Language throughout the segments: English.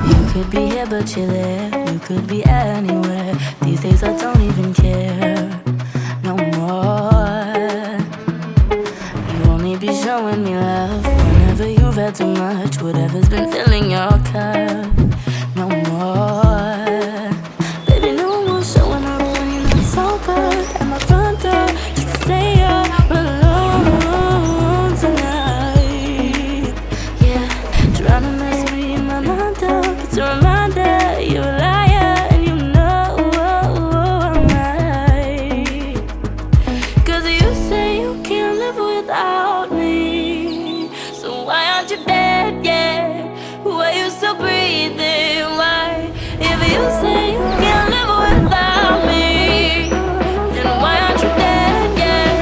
You could be here but you're there. You could be anywhere. These days I don't even care no more. You only be showing me love whenever you've had too much. Whatever's been filling your cup. No more. Baby, no more showing up when you're not sober. At my front door just to say you're alone tonight. Yeah, trying to mess me in my mind up. It's a reminder you're a liar and you know I'm right. 'Cause you say you can't live without me. So why aren't you dead yet? Why you still breathing? Why? If you say you can't live without me, then why aren't you dead yet?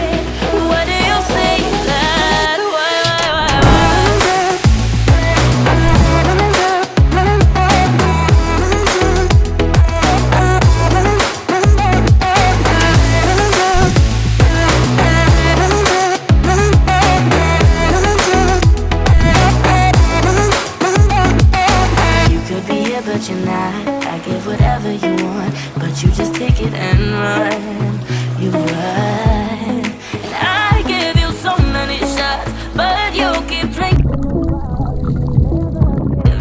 Why do you say that? Why? You could be here but you're not. I give whatever you want, but you just take it and run. You run. And I give you so many shots, but you keep drinking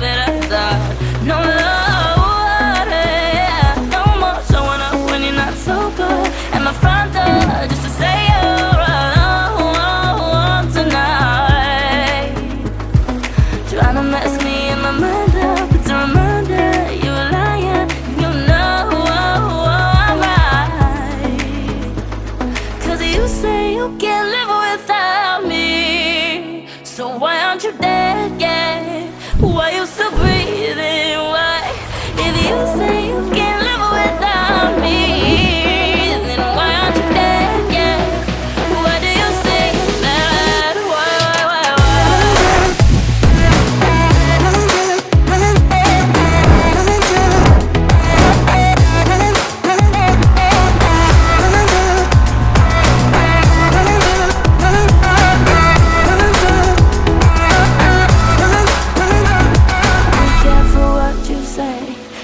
that I thought. No love, yeah. No more showing up when you're not sober. At my front door just to say you're alone tonight. Trying to mess me in my mind up. It's a reminder you're a liar and you know I'm right. 'Cause you say you can't live without me. So why aren't you dead yet? Why you still breathing? Why? If you say you can't live without me, then why aren't you dead yet? Why do you say that? Why? Be careful what you say.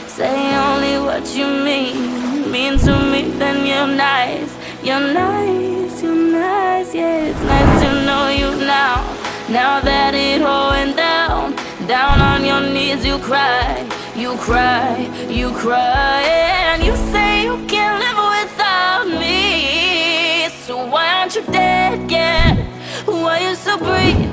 Say only what you mean. Mean to me, then you're nice. You're nice, you're nice. Yeah, it's nice to know you now. Now that it all went down. Down on your knees you cry. You cry, you cry. And you say you can't live without me. So why aren't you dead yet? Why you still breathing?